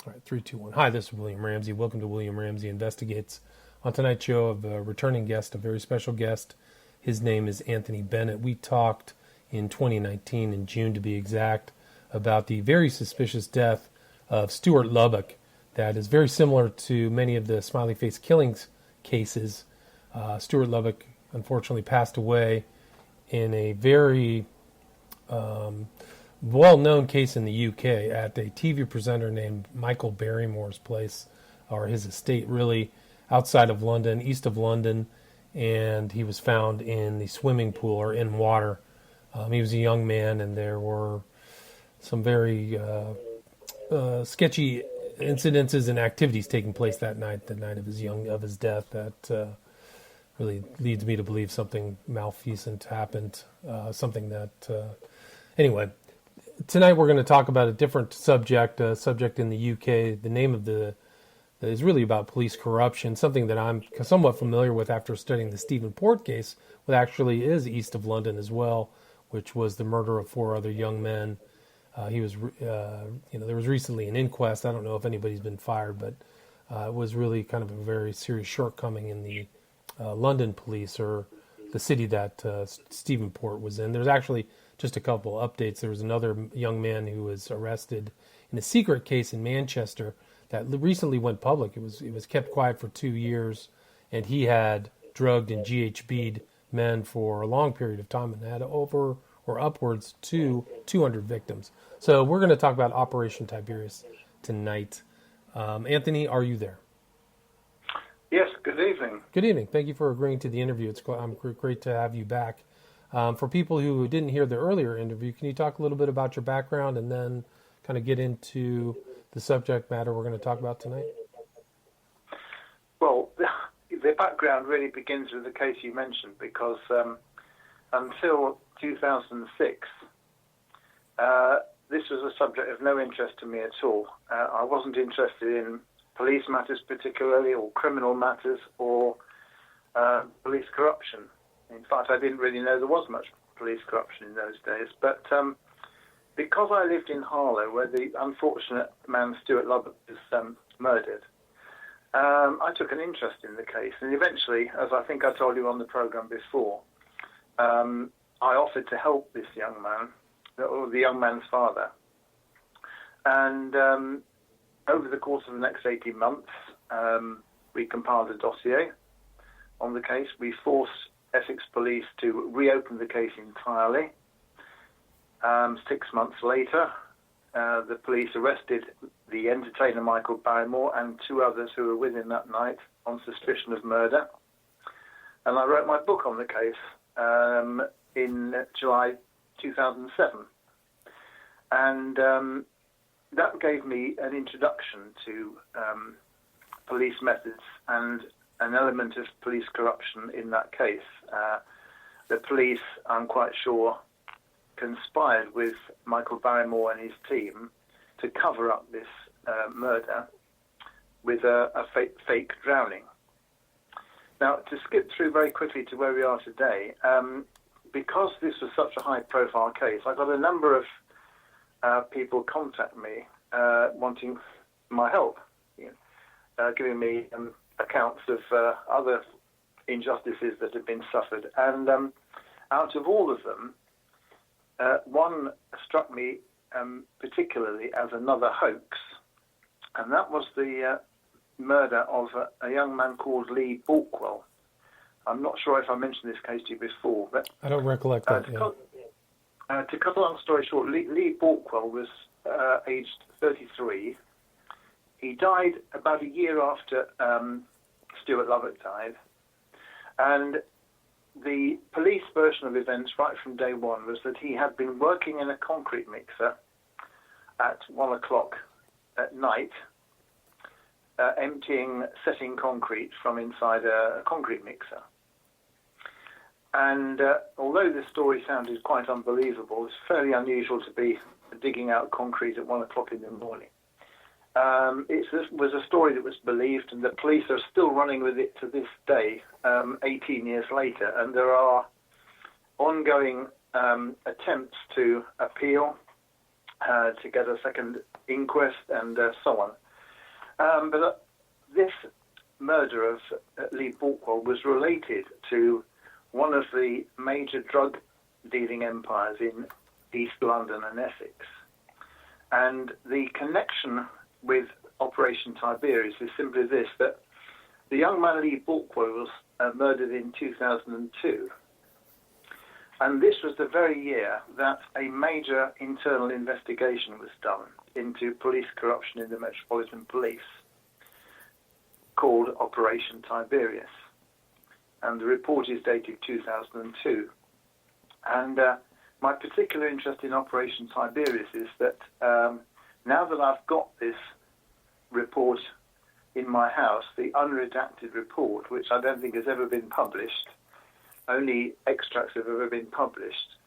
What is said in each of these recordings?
All right, 3, 2, 1. Hi, this is William Ramsey. Welcome to William Ramsey Investigates. On tonight's show, I have a returning guest, a very special guest. His name is Anthony Bennett. We talked in 2019, in June to be exact, about the very suspicious death of Stuart Lubock that is very similar to many of the smiley face killings cases. Stuart Lubock unfortunately passed away in a very well-known case in the UK at a TV presenter named Michael Barrymore's place, or his estate, really, outside of London, east of London, and he was found in the swimming pool or in water. He was a young man, and there were some very sketchy incidences and activities taking place that night, the night of his death, that really leads me to believe something malfeasant happened, something that... Anyway, tonight we're going to talk about a different subject, a subject in the UK. The name of that is really about police corruption, something that I'm somewhat familiar with after studying the Stephen Port case, which actually is east of London as well, which was the murder of 4 other young men. There was recently an inquest. I don't know if anybody's been fired, but it was really kind of a very serious shortcoming in the London police, or the city that Stephen Port was in. There's actually just a couple updates. There was another young man who was arrested in a secret case in Manchester that recently went public. It was kept quiet for 2 years, and he had drugged and GHB'd men for a long period of time and had over or upwards to 200 victims. So we're going to talk about Operation Tiberius tonight. Anthony, are you there? Yes, good evening. Good evening. Thank you for agreeing to the interview. I'm great to have you back. For people who didn't hear the earlier interview, can you talk a little bit about your background and then kind of get into the subject matter we're going to talk about tonight? Well, the background really begins with the case you mentioned, because until 2006, this was a subject of no interest to me at all. I wasn't interested in police matters particularly, or criminal matters, or police corruption. In fact, I didn't really know there was much police corruption in those days. But because I lived in Harlow, where the unfortunate man Stuart Lubock was murdered, I took an interest in the case. And eventually, as I think I told you on the program before, I offered to help this young man, or the young man's father. And over the course of the next 18 months, we compiled a dossier on the case. We forced Essex Police to reopen the case entirely. 6 months later, the police arrested the entertainer Michael Barrymore and 2 others who were with him that night on suspicion of murder. And I wrote my book on the case in July 2007. And that gave me an introduction to police methods and an element of police corruption in that case. The police, I'm quite sure, conspired with Michael Barrymore and his team to cover up this murder with a fake drowning. Now, to skip through very quickly to where we are today, because this was such a high-profile case, I got a number of people contact me wanting my help, giving me accounts of other injustices that have been suffered. And out of all of them, one struck me particularly as another hoax, and that was the murder of a young man called Lee Borkwell. I'm not sure if I mentioned this case to you before, but I don't recollect that. To cut a long story short, Lee Borkwell was aged 33. He died about a year after Stuart Lubock died, and the police version of events right from day one was that he had been working in a concrete mixer at 1 o'clock at night, setting concrete from inside a concrete mixer. And although the story sounded quite unbelievable, it's fairly unusual to be digging out concrete at 1 o'clock in the morning. It was a story that was believed, and the police are still running with it to this day, 18 years later. And there are ongoing attempts to appeal, to get a second inquest, and so on. But this murder of Lee Borkwell was related to one of the major drug dealing empires in East London and Essex. And the connection with Operation Tiberius is simply this, that the young man Lee Borkwell was murdered in 2002. And this was the very year that a major internal investigation was done into police corruption in the Metropolitan Police, called Operation Tiberius. And the report is dated 2002. And my particular interest in Operation Tiberius is that now that I've got this report in my house, the unredacted report, which I don't think has ever been published, only extracts have ever been published,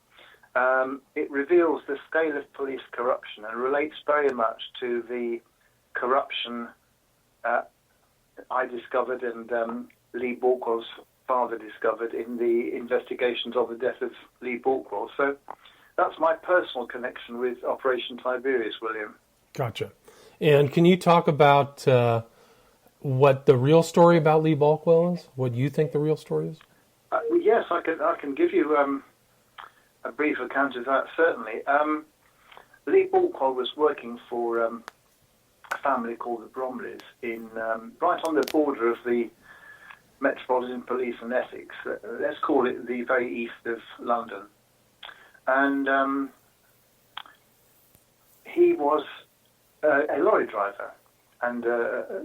it reveals the scale of police corruption and relates very much to the corruption I discovered and Lee Borkwell's father discovered in the investigations of the death of Lee Borkwell. So that's my personal connection with Operation Tiberius, William. Gotcha. And can you talk about what the real story about Lee Borkwell is? What you think the real story is? Yes, I can give you a brief account of that, certainly. Lee Borkwell was working for a family called the Bromleys in right on the border of the Metropolitan Police and Essex. Let's call it the very east of London. And he was a lorry driver and a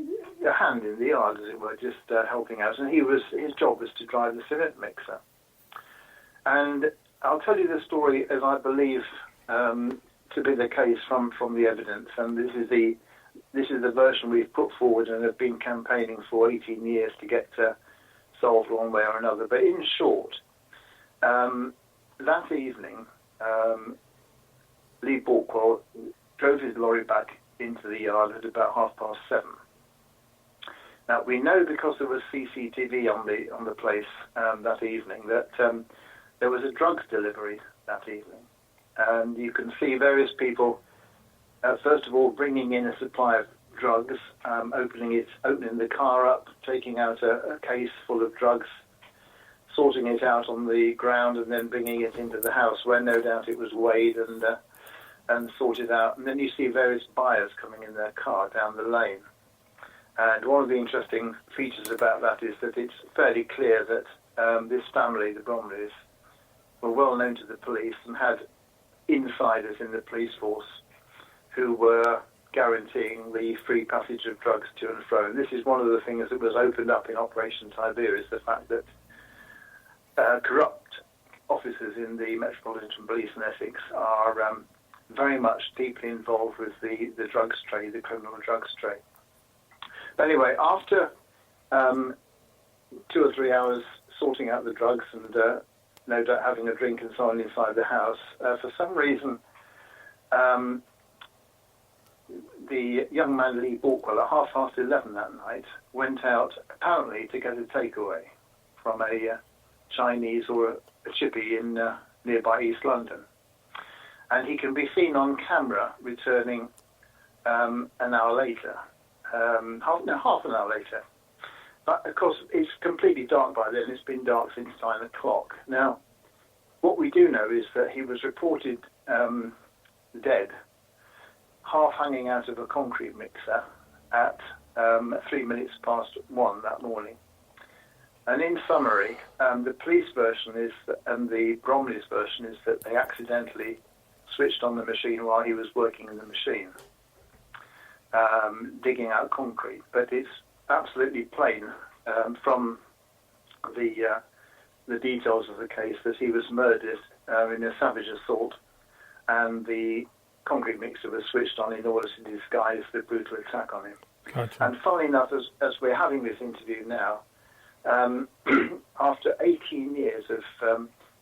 hand in the yard, as it were, just helping out. And his job was to drive the cement mixer. And I'll tell you the story as I believe to be the case from the evidence. And this is the version we've put forward and have been campaigning for 18 years to get solved one way or another. But in short, that evening, Lee Borkwell drove his lorry back into the yard at about 7:30. Now we know, because there was CCTV on the place that evening, that there was a drugs delivery that evening, and you can see various people. First of all, bringing in a supply of drugs, opening the car up, taking out a case full of drugs, sorting it out on the ground, and then bringing it into the house, where no doubt it was weighed and sorted out. And then you see various buyers coming in their car down the lane. And one of the interesting features about that is that it's fairly clear that this family, the Bromleys, were well known to the police and had insiders in the police force who were guaranteeing the free passage of drugs to and fro. And this is one of the things that was opened up in Operation Tiberius, the fact that corrupt officers in the Metropolitan Police in Essex are very much deeply involved with the drugs trade, the criminal drugs trade. But anyway, after 2 or 3 hours sorting out the drugs and no doubt having a drink and so on inside the house, for some reason the young man Lee Borkwell at 11:30 that night went out apparently to get a takeaway from a Chinese or a chippy in nearby East London. And he can be seen on camera returning an hour later, half an hour later. But of course, it's completely dark by then. It's been dark since 9 o'clock. Now, what we do know is that he was reported dead, half hanging out of a concrete mixer at 1:03 that morning. And in summary, the police version is and the Bromley's version is that they accidentally switched on the machine while he was working in the machine, digging out concrete. But it's absolutely plain from the details of the case that he was murdered in a savage assault, and the concrete mixer was switched on in order to disguise the brutal attack on him. Gotcha. And funnily enough, as we're having this interview now, after 18 years of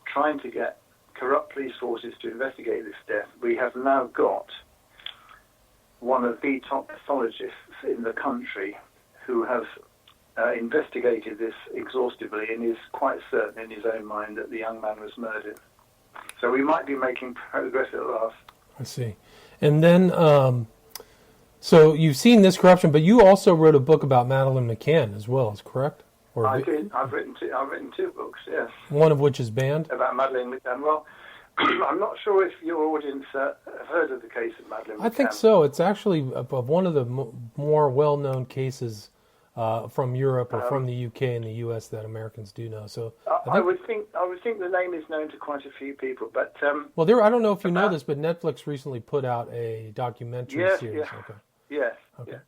trying to get corrupt police forces to investigate this death, we have now got one of the top pathologists in the country who has investigated this exhaustively and is quite certain in his own mind that the young man was murdered. So we might be making progress at last. I see. And then So you've seen this corruption, but you also wrote a book about Madeleine McCann as well, is correct? Or I did. I've written two books, yes. One of which is banned? About Madeleine McCann. Well, I'm not sure if your audience have heard of the case of Madeleine McCann. I think so. It's actually one of the more well-known cases from Europe or from the UK and the US that Americans do know. So I would think the name is known to quite a few people, but well, I don't know if you know this, but Netflix recently put out a documentary series. Yes, okay. Yes, okay.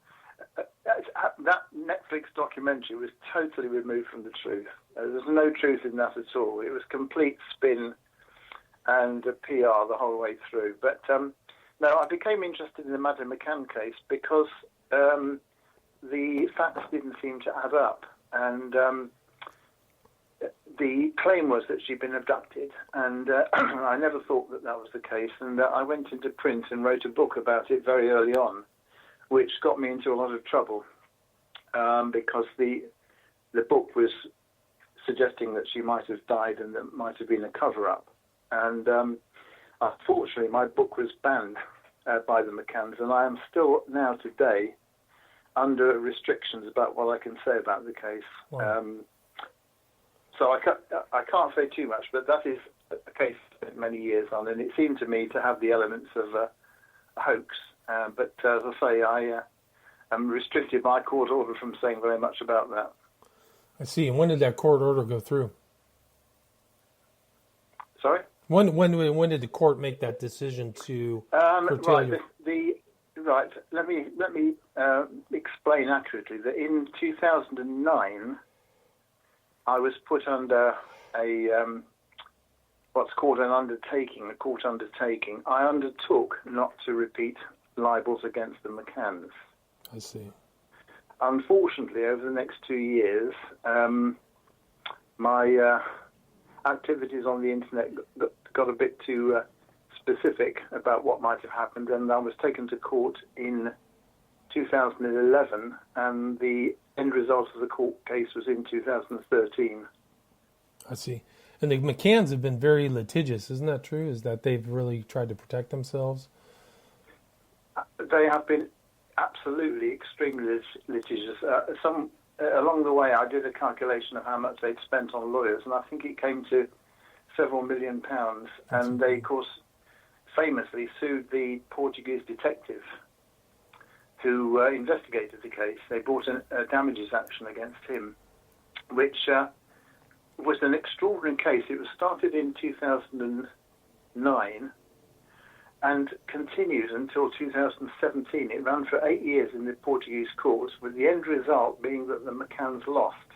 That Netflix documentary was totally removed from the truth. There's no truth in that at all. It was complete spin and PR the whole way through. But no, I became interested in the Madeleine McCann case because the facts didn't seem to add up, and the claim was that she'd been abducted, and I never thought that was the case. And I went into print and wrote a book about it very early on, which got me into a lot of trouble because the book was suggesting that she might have died and that might have been a cover-up. And unfortunately, my book was banned by the McCanns, and I am still now today under restrictions about what I can say about the case. Wow. So I can't say too much, but that is a case that many years on, and it seemed to me to have the elements of a hoax. But as I say, I am restricted by court order from saying very much about that. I see. And when did that court order go through? Sorry? When did the court make that decision to curtail your... Right. Let me explain accurately that in 2009, I was put under a what's called an undertaking, a court undertaking. I undertook not to repeat libels against the McCanns. I see. Unfortunately, over the next 2 years, my activities on the internet got a bit too specific about what might have happened, and I was taken to court in 2011, and the end result of the court case was in 2013. I see. And the McCanns have been very litigious, isn't that true? Is that they've really tried to protect themselves? They have been absolutely extremely litigious. Along the way, I did a calculation of how much they'd spent on lawyers, and I think it came to several £1 million. And they, of course, famously sued the Portuguese detective who investigated the case. They brought a damages action against him, which was an extraordinary case. It was started in 2009 and continued until 2017. It ran for 8 years in the Portuguese courts, with the end result being that the McCanns lost.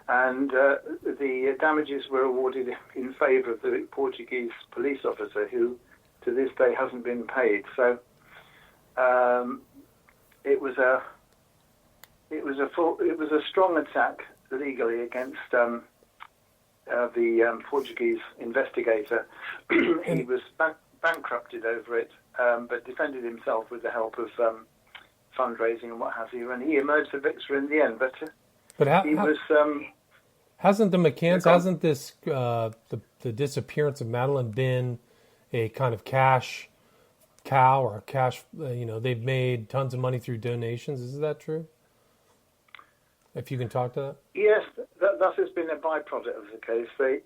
And the damages were awarded in favour of the Portuguese police officer, who to this day hasn't been paid. So it was a strong attack legally against the Portuguese investigator. He was bankrupted over it, but defended himself with the help of fundraising and what have you, and he emerged a victor in the end. But hasn't the McCanns, hasn't this the disappearance of Madeleine been a kind of cash cow or a cash? They've made tons of money through donations. Is that true? If you can talk to that. Yes, that has been a byproduct of the case. The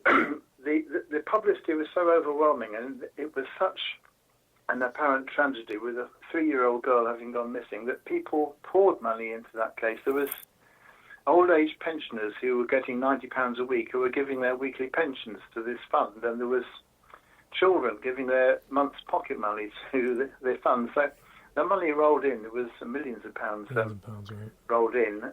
publicity was so overwhelming, and it was such an apparent tragedy with a 3-year-old girl having gone missing, that people poured money into that case. There was old age pensioners who were getting £90 a week who were giving their weekly pensions to this fund, and there was children giving their month's pocket money to the fund. So the money rolled in. There was millions of pounds, right, rolled in.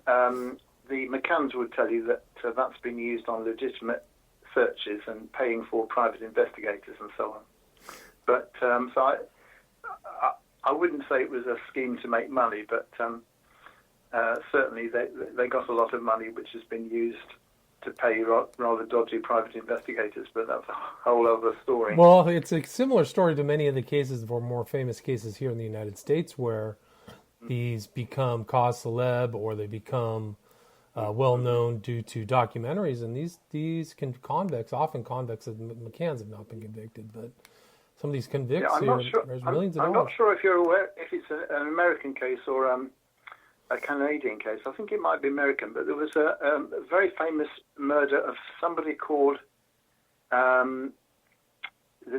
The McCanns would tell you that that's been used on legitimate searches and paying for private investigators and so on. But so I wouldn't say it was a scheme to make money, but certainly they got a lot of money which has been used to pay rather dodgy private investigators, but that's a whole other story. Well, it's a similar story to many of the cases, or more famous cases here in the United States, where these become cause celeb, or they become well known due to documentaries, and these convicts, often convicts of McCann's, have not been convicted, but Some of these convicts I'm here, not sure. there's millions of I'm dollars. not sure if you're aware if it's an American case or a Canadian case. I think it might be American, but there was a very famous murder of somebody called. The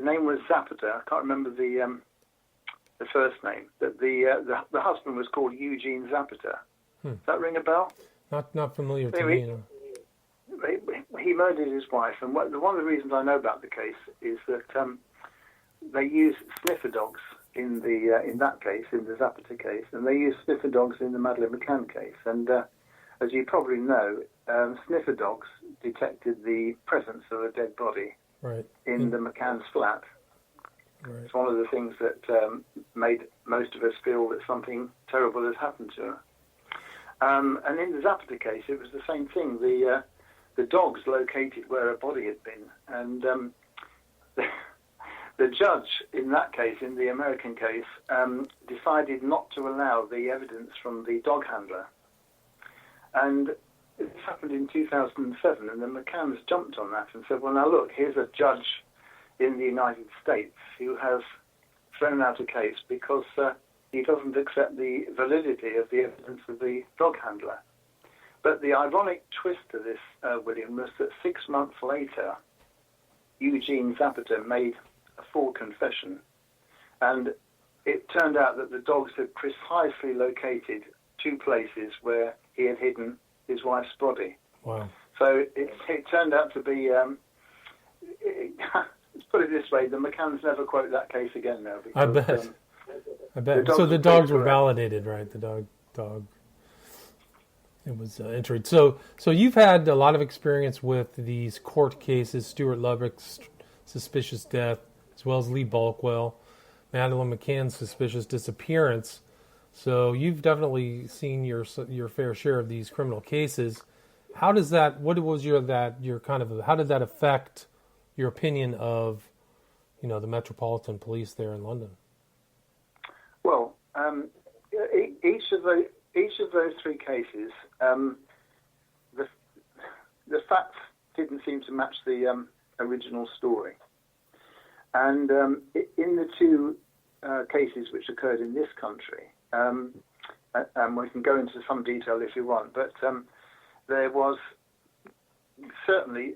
name was Zapata. I can't remember the first name. But the husband was called Eugene Zapata. Does that ring a bell? Not familiar to Anyway, me. No. He murdered his wife, and one of the reasons I know about the case is that they use sniffer dogs in that case, in the Zapata case, and they use sniffer dogs in the Madeleine McCann case. And as you probably know, sniffer dogs detected the presence of a dead body in the McCann's flat. Right. It's one of the things that made most of us feel that something terrible has happened to her. And in the Zapata case, it was the same thing. The dogs located where a body had been, and the judge in that case, in the American case, decided not to allow the evidence from the dog handler. And it happened in 2007, and the McCanns jumped on that and said, well, now look, here's a judge in the United States who has thrown out a case because he doesn't accept the validity of the evidence of the dog handler. But the ironic twist to this, William, was that 6 months later, Eugene Zapata made a full confession, and it turned out that the dogs had precisely located 2 places where he had hidden his wife's body. Wow. So it turned out to be, let's put it this way, the McCanns never quote that case again now. Because, I bet. So the dogs were validated, right? The dog. It was entered. So you've had a lot of experience with these court cases, Stuart Lubock's suspicious death, as well as Lee Balkwell, Madeleine McCann's suspicious disappearance. So you've definitely seen your fair share of these criminal cases. How does that? How did that affect your opinion of, the Metropolitan Police there in London? Well, each of those 3 cases, the facts didn't seem to match the original story. And in the 2 cases which occurred in this country, and we can go into some detail if you want, but there was certainly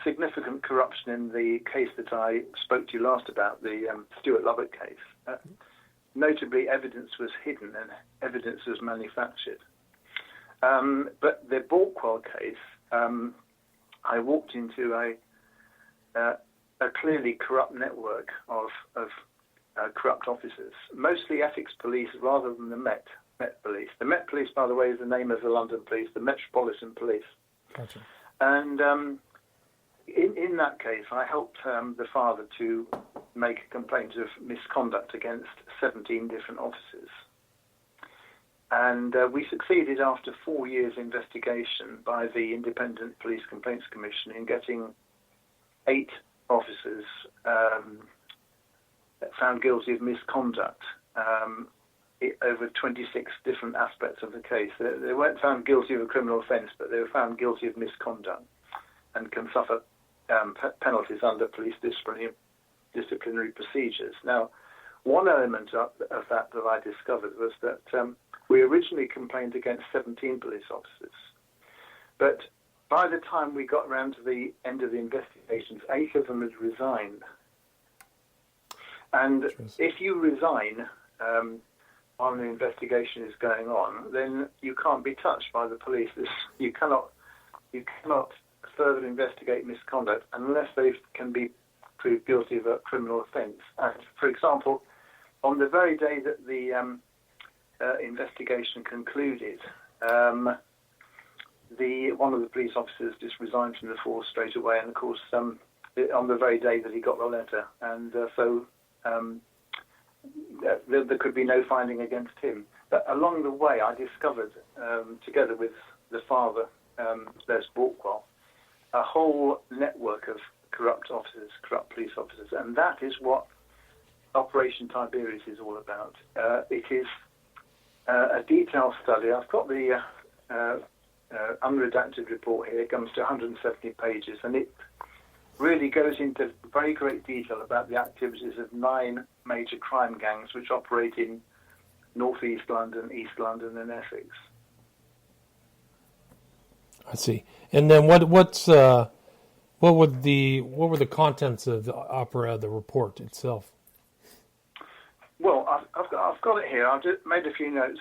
significant corruption in the case that I spoke to you last about, the Stuart Lubock case. Notably, evidence was hidden and evidence was manufactured. But the Balkwell case, I walked into a clearly corrupt network of corrupt officers, mostly ethics police rather than the Met Police. The Met Police, by the way, is the name of the London Police, the Metropolitan Police. Gotcha. And in that case, I helped the father to make a complaint of misconduct against 17 different officers. And we succeeded after 4 years' investigation by the Independent Police Complaints Commission in getting 8 officers found guilty of misconduct over 26 different aspects of the case. They weren't found guilty of a criminal offence, but they were found guilty of misconduct and can suffer penalties under police disciplinary procedures. Now, one element of that I discovered was that we originally complained against 17 police officers, but by the time we got around to the end of the investigations, 8 of them had resigned. And if you resign while the investigation is going on, then you can't be touched by the police. You cannot further investigate misconduct unless they can be proved guilty of a criminal offence. And for example, on the very day that the investigation concluded, one of the police officers just resigned from the force straight away, and of course on the very day that he got the letter, and so there could be no finding against him. But along the way, I discovered, together with the father, Les Balkwell, a whole network of corrupt officers, corrupt police officers, and that is what Operation Tiberius is all about. It is a detailed study. I've got the unredacted report here. It comes to 170 pages, and really goes into very great detail about the activities of 9 major crime gangs which operate in North East London, East London, and Essex. I see. And then what were the contents of the report itself? Well, I've got it here. I've just made a few notes,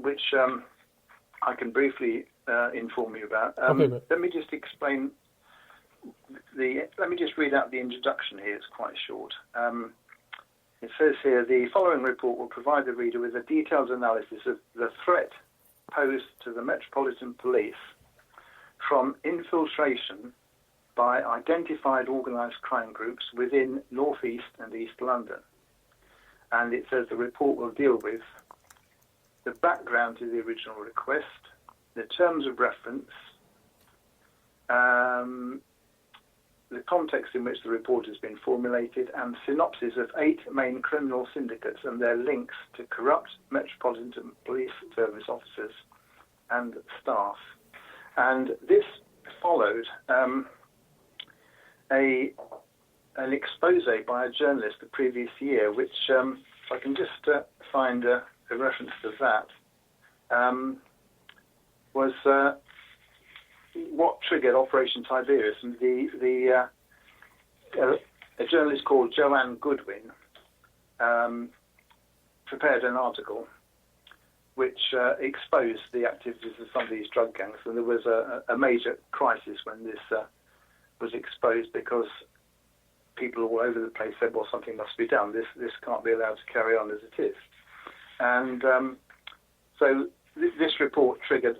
which I can briefly inform you about. Okay, let me just explain. Let me just read out the introduction here. It's quite short. It says here, the following report will provide the reader with a detailed analysis of the threat posed to the Metropolitan Police from infiltration by identified organised crime groups within North East and East London. And it says the report will deal with the background to the original request, the terms of reference, the context in which the report has been formulated, and synopsis of 8 main criminal syndicates and their links to corrupt Metropolitan Police Service officers and staff. And this followed an expose by a journalist the previous year, which, if I can just find a reference to that, was what triggered Operation Tiberius. And a journalist called Joanne Goodwin prepared an article which exposed the activities of some of these drug gangs. And there was a major crisis when this was exposed, because people all over the place said, well, something must be done. This can't be allowed to carry on as it is. And so this report triggered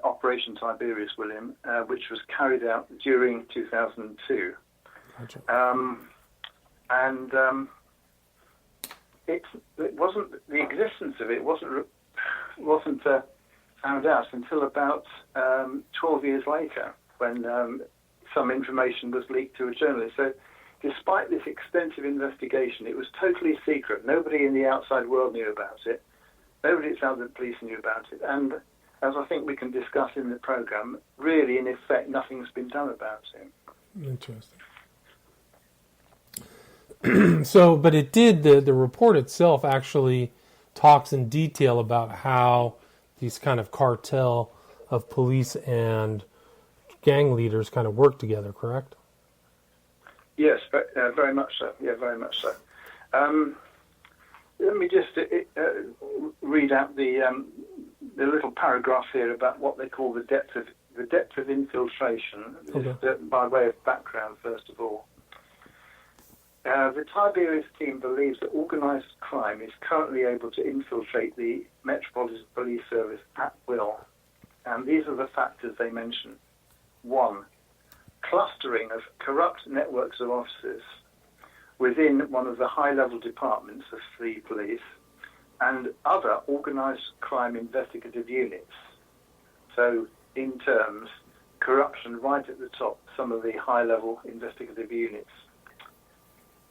Operation Tiberius, William, which was carried out during 2002. Gotcha. It wasn't, the existence of it wasn't found out until about 12 years later, when some information was leaked to a journalist. So despite this extensive investigation, it was totally secret. Nobody in the outside world knew about it. Nobody outside the police knew about it. And as I think we can discuss in the programme, really, in effect, nothing's been done about it. Interesting. So, but it did, the report itself actually talks in detail about how these kind of cartel of police and gang leaders kind of work together, correct? Yes, very much so. Yeah, very much so. Let me just read out the little paragraph here about what they call the depth of infiltration. Okay. Just, by way of background, first of all. The Tiberius team believes that organised crime is currently able to infiltrate the Metropolitan Police Service at will. And these are the factors they mention. 1. Clustering of corrupt networks of officers within one of the high-level departments of the police and other organised crime investigative units. So, in terms, corruption right at the top, some of the high-level investigative units.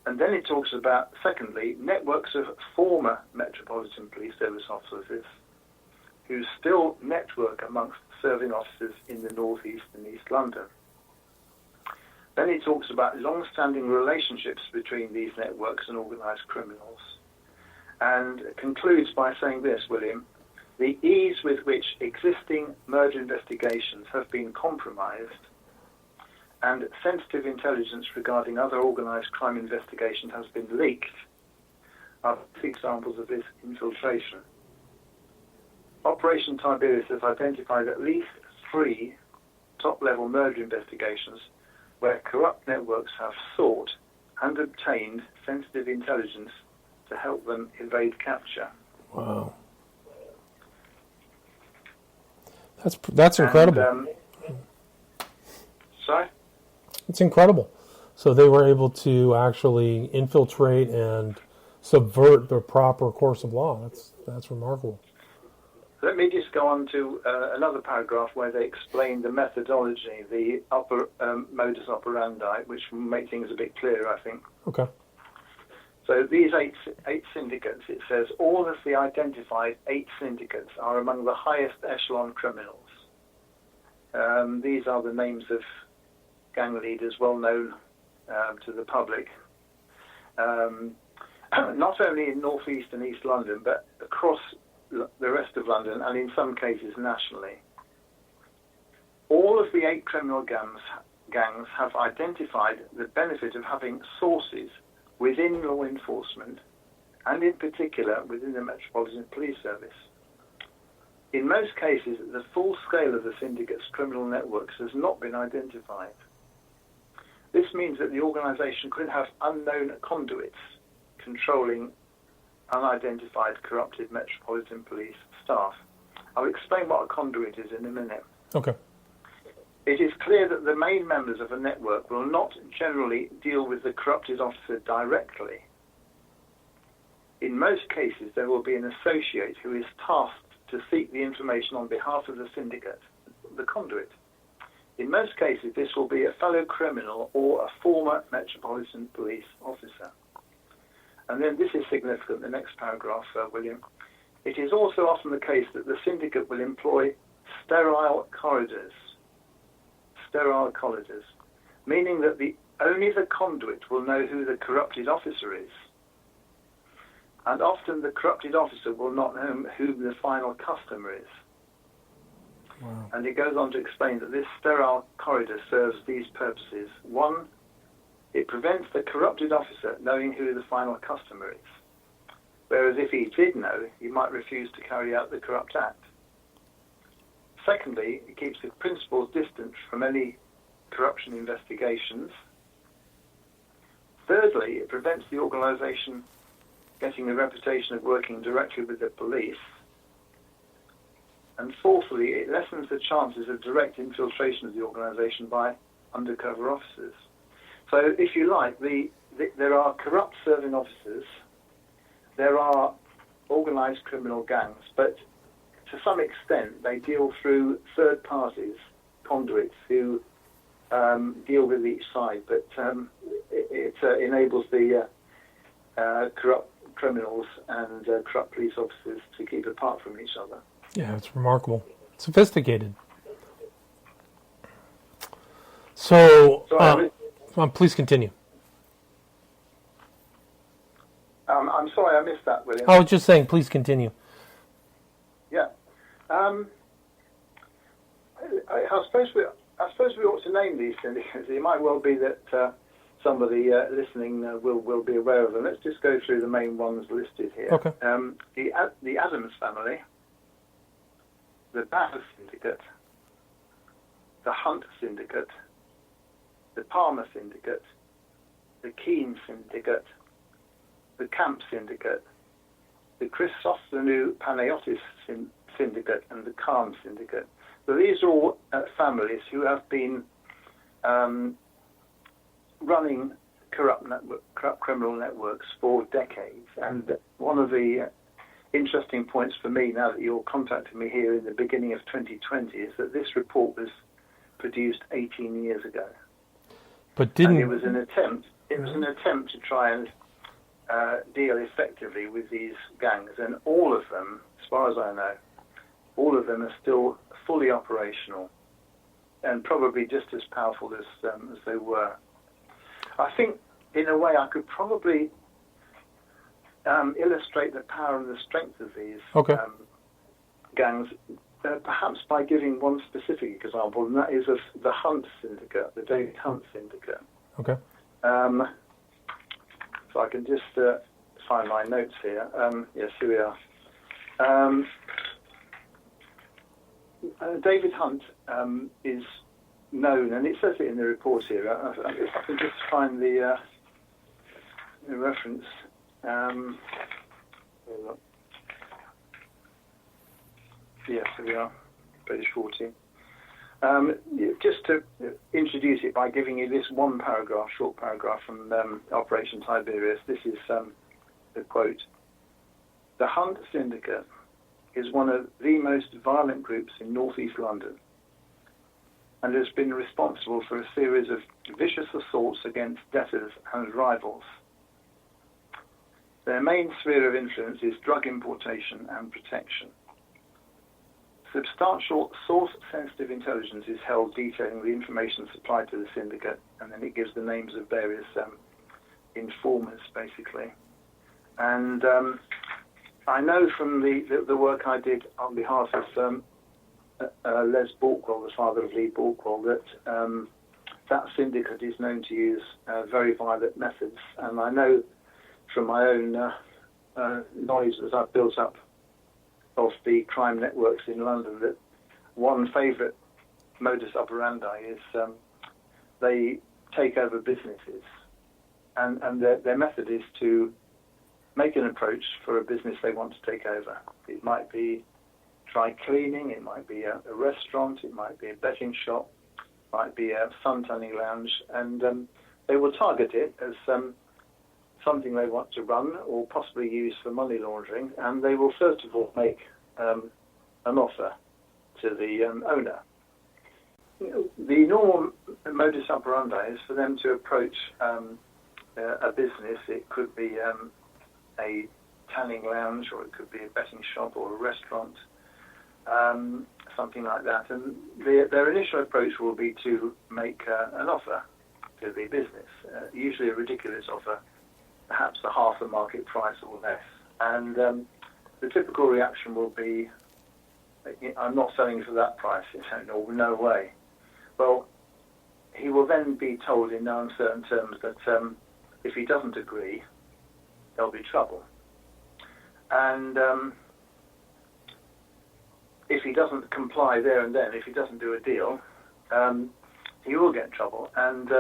And then it talks about, secondly, networks of former Metropolitan Police Service officers who still network amongst serving officers in the North East and East London. Then it talks about long-standing relationships between these networks and organised criminals. And concludes by saying this, William, the ease with which existing murder investigations have been compromised and sensitive intelligence regarding other organised crime investigation has been leaked are examples of this infiltration. Operation Tiberius has identified at least 3 top-level murder investigations where corrupt networks have sought and obtained sensitive intelligence to help them evade capture. Wow. That's incredible. Sorry? It's incredible. So they were able to actually infiltrate and subvert the proper course of law. That's remarkable. Let me just go on to another paragraph where they explain the methodology, the modus operandi, which will make things a bit clearer, I think. Okay. So these eight syndicates, it says, all of the identified 8 syndicates are among the highest echelon criminals. These are the names of gang leaders well known to the public, not only in North East and East London, but across the rest of London and in some cases nationally. All of the 8 criminal gangs have identified the benefit of having sources within law enforcement and in particular within the Metropolitan Police Service. In most cases, the full scale of the syndicate's criminal networks has not been identified. This means that the organisation could have unknown conduits controlling unidentified corrupted Metropolitan Police staff. I'll explain what a conduit is in a minute. Okay. It is clear that the main members of a network will not generally deal with the corrupted officer directly. In most cases, there will be an associate who is tasked to seek the information on behalf of the syndicate, the conduit. In most cases, this will be a fellow criminal or a former Metropolitan Police officer. And then this is significant, the next paragraph, William. It is also often the case that the syndicate will employ sterile corridors, meaning that only the conduit will know who the corrupted officer is. And often the corrupted officer will not know who the final customer is. Wow. And it goes on to explain that this sterile corridor serves these purposes. 1, it prevents the corrupted officer knowing who the final customer is. Whereas if he did know, he might refuse to carry out the corrupt act. Secondly, it keeps the principals distant from any corruption investigations. Thirdly, it prevents the organisation getting the reputation of working directly with the police. And fourthly, it lessens the chances of direct infiltration of the organisation by undercover officers. So, if you like, there are corrupt serving officers, there are organised criminal gangs, but to some extent they deal through third parties, conduits, who deal with each side, but it enables the corrupt criminals and corrupt police officers to keep apart from each other. Yeah, it's remarkable. Sophisticated. So, please continue. I'm sorry, I missed that, William. I was just saying, please continue. Yeah. I suppose we ought to name these syndicates. It might well be that somebody listening will be aware of them. Let's just go through the main ones listed here. Okay. The Adams family, the Batter Syndicate, the Hunt Syndicate, the Palmer Syndicate, the Keene Syndicate, the Camp Syndicate, the Chrysostonou Panayotis Syndicate, and the Khan Syndicate. So these are all families who have been running corrupt criminal networks for decades. And one of the interesting points for me, now that you're contacting me here in the beginning of 2020, is that this report was produced 18 years ago. But didn't... And it was an attempt to try and deal effectively with these gangs, and all of them, as far as I know, all of them are still fully operational and probably just as powerful as they were. I think, in a way, I could probably illustrate the power and the strength of these gangs, perhaps by giving one specific example, and that is of the Hunt Syndicate, the David Hunt Syndicate. Okay. So I can just find my notes here. Yes, here we are. David Hunt is known, and it says it in the report here. If I can just find the reference. Yes, here we are, page 14. Just to introduce it by giving you this one paragraph, short paragraph from Operation Tiberius, this is the quote. The Hunt Syndicate is one of the most violent groups in northeast London and has been responsible for a series of vicious assaults against debtors and rivals. Their main sphere of influence is drug importation and protection. Substantial source-sensitive intelligence is held detailing the information supplied to the syndicate, and then it gives the names of various informers, basically. And I know from the work I did on behalf of Les Borkwell, the father of Lee Borkwell, that that syndicate is known to use very violent methods. And I know from my own knowledge that I've built up of the crime networks in London that one favourite modus operandi is they take over businesses, and their method is to make an approach for a business they want to take over. It might be dry cleaning, it might be a restaurant, it might be a betting shop, it might be a sun tanning lounge, and they will target it as something they want to run or possibly use for money laundering, and they will first of all make an offer to the owner. The normal modus operandi is for them to approach a business. It could be a tanning lounge, or it could be a betting shop or a restaurant, something like that. And their initial approach will be to make an offer to the business, usually a ridiculous offer, perhaps a half the market price or less. And the typical reaction will be, I'm not selling for that price. No way. Well, he will then be told in no uncertain terms that if he doesn't agree, there'll be trouble. And if he doesn't comply there and then, if he doesn't do a deal, he will get in trouble. And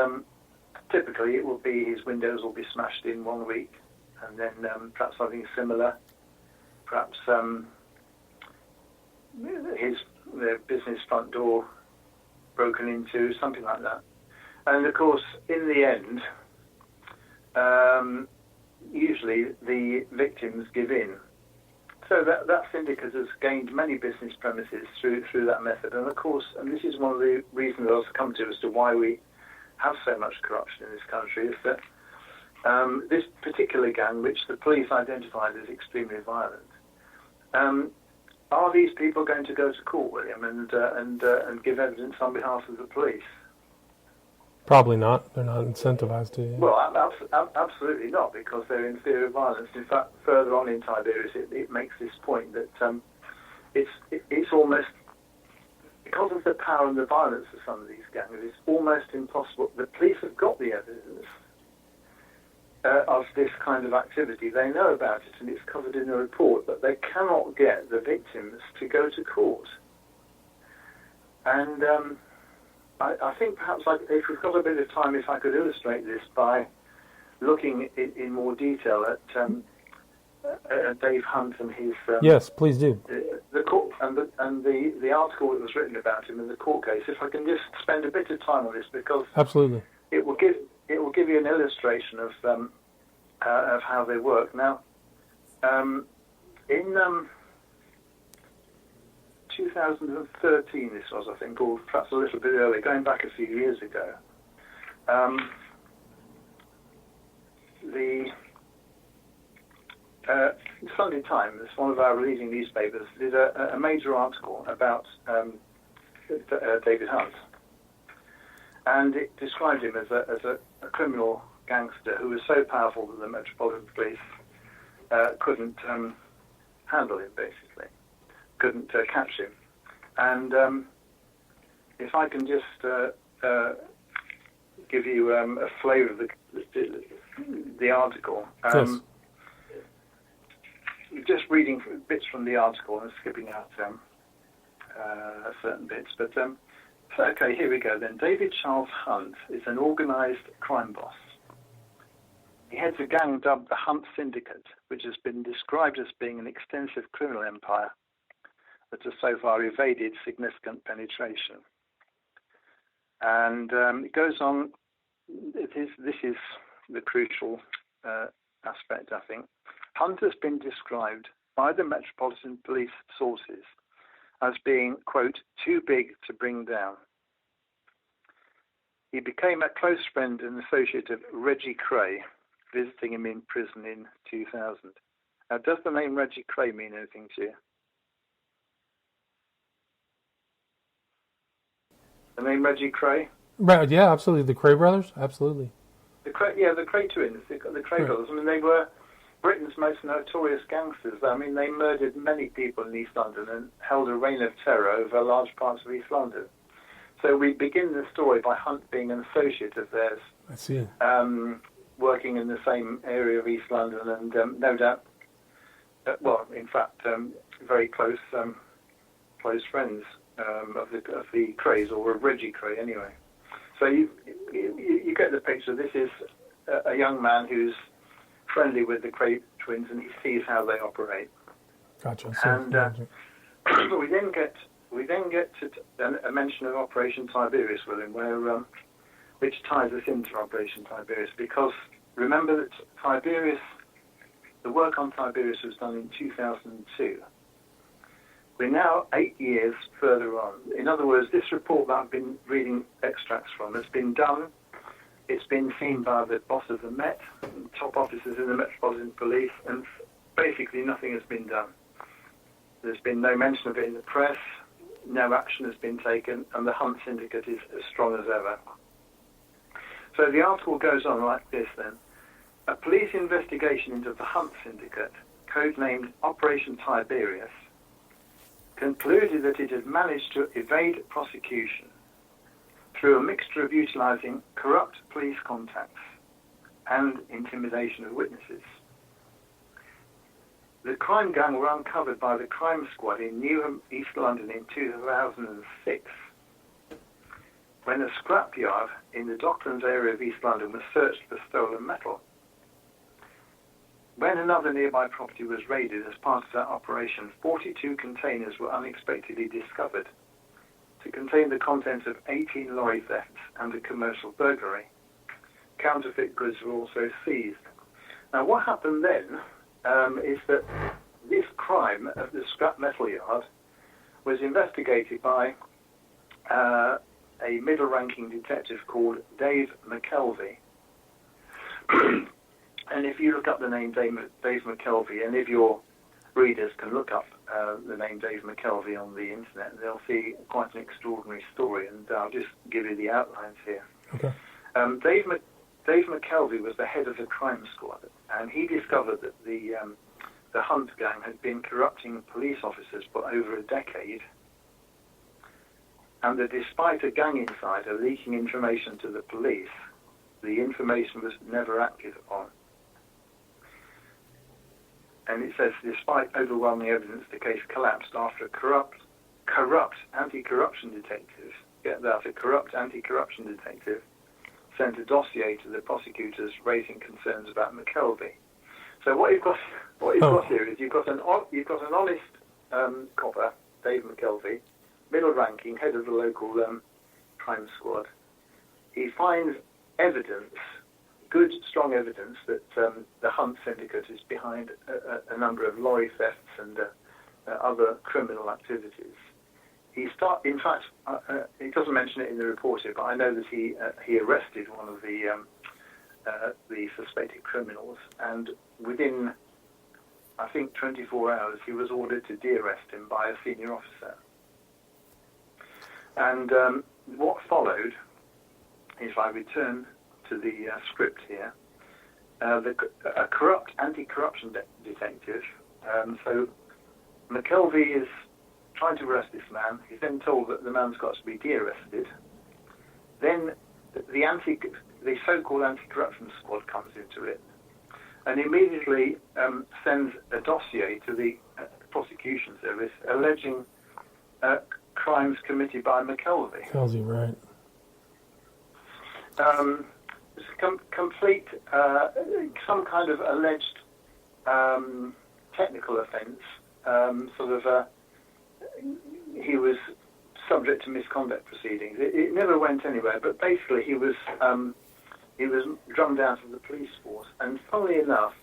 typically it will be his windows will be smashed in 1 week, and then perhaps something similar, perhaps their business front door broken into, something like that. And of course, in the end, usually the victims give in. So that syndicate has gained many business premises through that method. And of course, and this is one of the reasons I've come to as to why we have so much corruption in this country, is that this particular gang, which the police identified as extremely violent, are these people going to go to court, William, and give evidence on behalf of the police? Probably not. They're not incentivized to. Yeah. Well, absolutely not, because they're in fear of violence. In fact, further on in Tiberius, it makes this point that it's almost, because of the power and the violence of some of these gangs, it's almost impossible. The police have got the evidence of this kind of activity. They know about it, and it's covered in the report, but they cannot get the victims to go to court. And I think perhaps if we've got a bit of time, if I could illustrate this by looking in more detail at Dave Hunt and his yes, please do. The court and the article that was written about him in the court case. If I can just spend a bit of time on this, because absolutely, it will give you an illustration of how they work. Now, in 2013, this was, I think, or perhaps a little bit earlier, going back a few years ago, the Sunday Times, one of our leading newspapers, did a major article about David Hunt, and it described him as a criminal gangster who was so powerful that the Metropolitan Police couldn't handle him, basically. Couldn't catch him. And if I can just give you a flavour of the article. Yes. Just reading bits from the article and skipping out certain bits. But okay, here we go then. David Charles Hunt is an organised crime boss. He heads a gang dubbed the Hunt Syndicate, which has been described as being an extensive criminal empire that has so far evaded significant penetration. And it goes on, this is the crucial aspect, I think. Hunt has been described by the Metropolitan Police sources as being, quote, too big to bring down. He became a close friend and associate of Reggie Cray, visiting him in prison in 2000. Now, does the name Reggie Cray mean anything to you? The name Reggie Cray? Right, yeah, absolutely. The Cray brothers? Absolutely. The Cray twins, the Cray Right. brothers. I mean, they were Britain's most notorious gangsters. I mean, they murdered many people in East London and held a reign of terror over large parts of East London. So we begin the story by Hunt being an associate of theirs, I see. working in the same area of East London, and no doubt, in fact, very close friends of the Crays, or of Reggie Cray anyway. So you get the picture. This is a young man who's friendly with the Cray twins, and he sees how they operate. Gotcha. And but we then get to a mention of Operation Tiberius, William, which ties us into Operation Tiberius, because remember that the work on Tiberius was done in 2002. We're now 8 years further on. In other words, this report that I've been reading extracts from has been done. It's been seen by the boss of the Met, top officers in the Metropolitan Police, and basically nothing has been done. There's been no mention of it in the press, no action has been taken, and the Hunt Syndicate is as strong as ever. So the article goes on like this then. A police investigation into the Hunt Syndicate, codenamed Operation Tiberius, concluded that it had managed to evade prosecution through a mixture of utilising corrupt police contacts and intimidation of witnesses. The crime gang were uncovered by the crime squad in Newham, East London in 2006, when a scrapyard in the Docklands area of East London was searched for stolen metal. When another nearby property was raided as part of that operation, 42 containers were unexpectedly discovered to contain the contents of 18 lorry thefts and a commercial burglary. Counterfeit goods were also seized. Now, what happened then is that this crime of the scrap metal yard was investigated by a middle-ranking detective called Dave McKelvey. And if you look up the name Dave McKelvey, and if your readers can look up the name Dave McKelvey on the internet, they'll see quite an extraordinary story, and I'll just give you the outlines here. Okay. Dave McKelvey was the head of the crime squad, and he discovered that the Hunt gang had been corrupting police officers for over a decade, and that despite a gang insider leaking information to the police, the information was never acted upon. And it says, despite overwhelming evidence, the case collapsed after a corrupt anti-corruption detective, sent a dossier to the prosecutors raising concerns about McKelvey. So what you've got here is you've got an honest copper, Dave McKelvey, middle-ranking, head of the local crime squad. He finds evidence, good, strong evidence, that the Hunt Syndicate is behind a number of lorry thefts and other criminal activities. In fact, he doesn't mention it in the report here, but I know that he arrested one of the suspected criminals, and within, I think, 24 hours, he was ordered to de-arrest him by a senior officer. And what followed, if I return to the script here, a corrupt anti-corruption detective. So McKelvey is trying to arrest this man. He's then told that the man's got to be de-arrested. Then the so-called anti-corruption squad comes into it, and immediately sends a dossier to the prosecution service alleging crimes committed by McKelvey. Tells you right. Complete some kind of alleged technical offence. He was subject to misconduct proceedings. It never went anywhere, but basically he was drummed out of the police force. And funnily enough,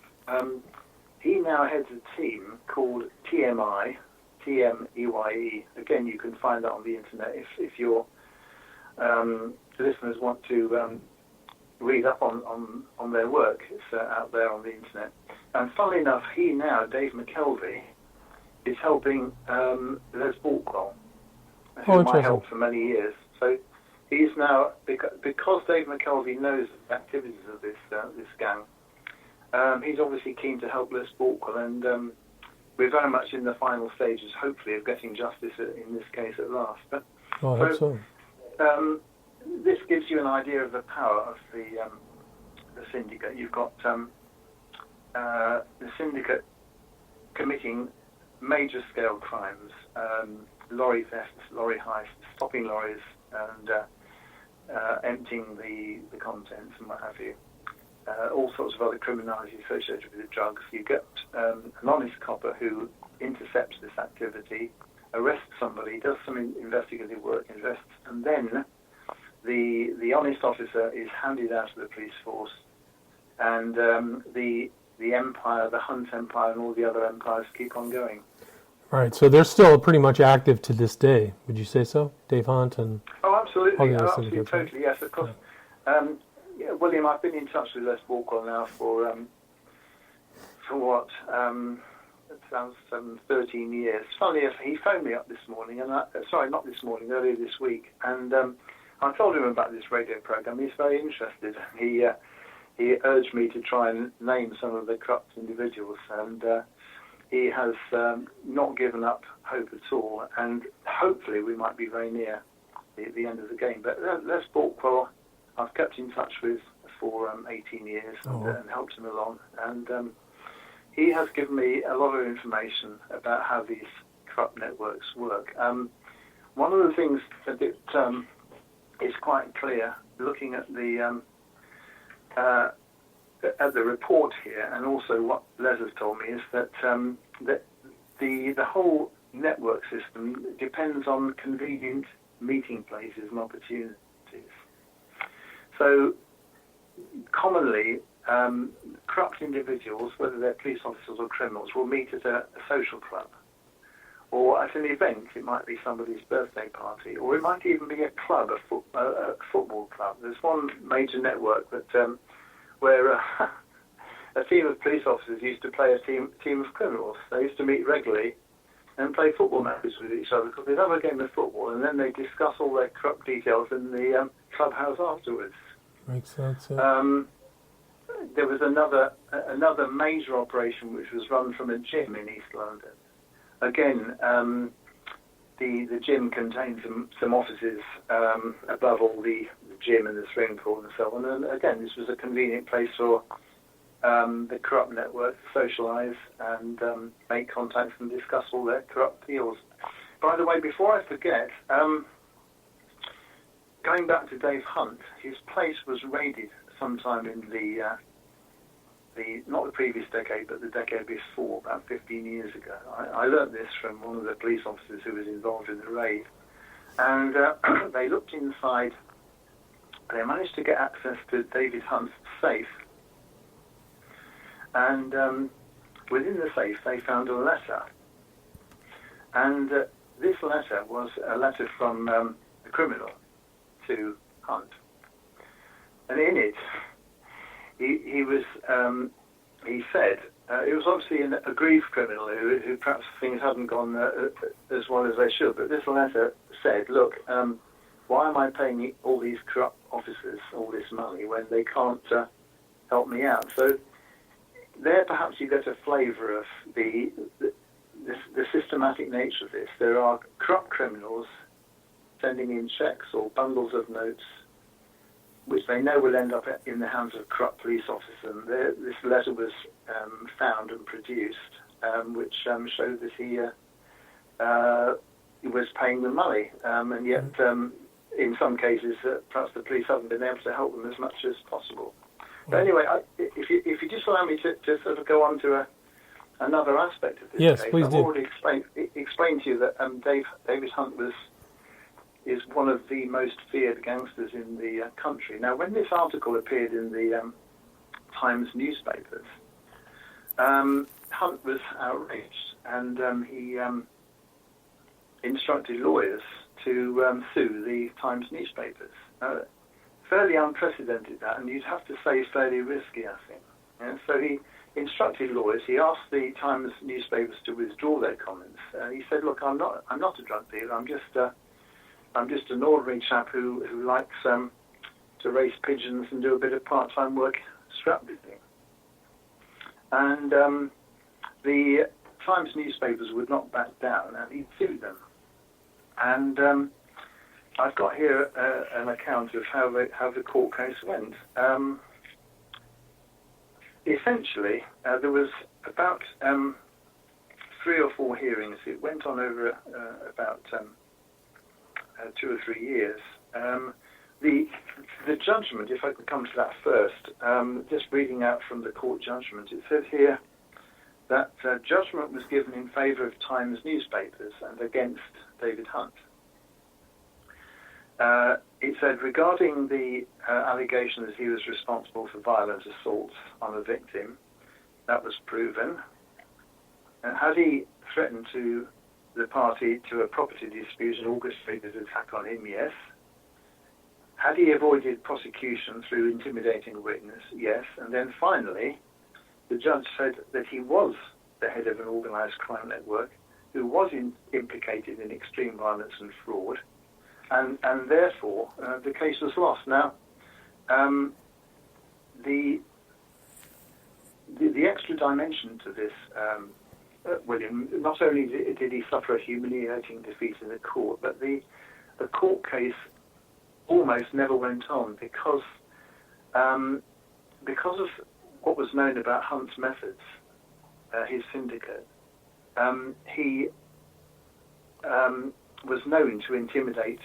he now heads a team called TMEYE. Again, you can find that on the internet if your listeners want to read up on their work. It's out there on the internet. And funnily enough, he now, Dave McKelvey, is helping Les Balkwell, who I helped for many years. So he's now, because Dave McKelvey knows the activities of this gang, he's obviously keen to help Les Borkwell, and we're very much in the final stages, hopefully, of getting justice in this case at last. But, I hope so. This gives you an idea of the power of the syndicate. You've got the syndicate committing major scale crimes, lorry thefts, lorry heists, stopping lorries and emptying the contents and what have you. All sorts of other criminality associated with the drugs. You get an honest copper who intercepts this activity, arrests somebody, does some investigative work, and then the honest officer is handed out to the police force, and the empire, the Hunt Empire, and all the other empires keep on going. Right, so they're still pretty much active to this day. Would you say so, Dave Hunt and? Oh, absolutely, absolutely, totally, yes, of course. Yeah, William, I've been in touch with Les Borkwell now for what? It sounds 13 years. Funny enough, he phoned me up this morning, and not this morning, earlier this week, and I told him about this radio program. He's very interested. He urged me to try and name some of the corrupt individuals, and he has not given up hope at all, and hopefully we might be very near the end of the game. But Les Borkwell, I've kept in touch with for 18 years and helped him along, and he has given me a lot of information about how these corrupt networks work. One of the things that is quite clear, looking at the report here, and also what Les has told me, is that that the whole network system depends on convenient meeting places and opportunities. So commonly, corrupt individuals, whether they're police officers or criminals, will meet at a social club, or at an event. It might be somebody's birthday party, or it might even be a club, a football club. There's one major network that where a team of police officers used to play a team of criminals. They used to meet regularly and play football matches with each other, because they'd have a game of football and then they discuss all their corrupt details in the clubhouse afterwards. Makes sense. There was another major operation which was run from a gym in East London. Again, the gym contained some offices above all the gym and the swimming pool and so on. And again, this was a convenient place for the corrupt network to socialise and make contacts and discuss all their corrupt deals. By the way, before I forget, going back to Dave Hunt, his place was raided sometime in the not the previous decade, but the decade before, about 15 years ago. I learnt this from one of the police officers who was involved in the raid. And they looked inside. They managed to get access to David Hunt's safe. And within the safe, they found a letter. And this letter was a letter from the criminal to Hunt. And in it, he said, it was obviously an aggrieved criminal who perhaps things hadn't gone as well as they should, but this letter said, look, why am I paying all these corrupt officers all this money when they can't help me out? So there perhaps you get a flavour of the systematic nature of this. There are corrupt criminals sending in cheques or bundles of notes which they know will end up in the hands of corrupt police officers. And this letter was found and produced, which showed that he was paying them money, and yet in some cases perhaps the police haven't been able to help them as much as possible. But anyway, if you just allow me to sort of go on to another aspect of this yes, case. please I've do. already explained to you that David Hunt is one of the most feared gangsters in the country. Now, when this article appeared in the Times newspapers, Hunt was outraged, and he instructed lawyers to sue the Times newspapers. Fairly unprecedented, that, and you'd have to say fairly risky, I think. And so he instructed lawyers. He asked the Times newspapers to withdraw their comments. He said, "Look, I'm not a drug dealer. I'm just I'm just an ordinary chap who likes to race pigeons and do a bit of part-time work scrapbooking. And the Times newspapers would not back down, and he sued them. And I've got here an account of how the court case went. Essentially, there was about 3 or 4 hearings. It went on over about 2 or 3 years. The judgment, if I could come to that first, just reading out from the court judgment, it says here that judgment was given in favour of Times newspapers and against David Hunt. It said, regarding the allegation that he was responsible for violent assaults on a victim, that was proven. And had he threatened to the party to a property dispute and orchestrated an attack on him? Yes. Had he avoided prosecution through intimidating a witness? Yes. And then finally, the judge said that he was the head of an organised crime network who was implicated in extreme violence and fraud, and therefore the case was lost. Now, the extra dimension to this, William, not only did he suffer a humiliating defeat in the court, but the court case almost never went on because of what was known about Hunt's methods, his syndicate. He was known to intimidate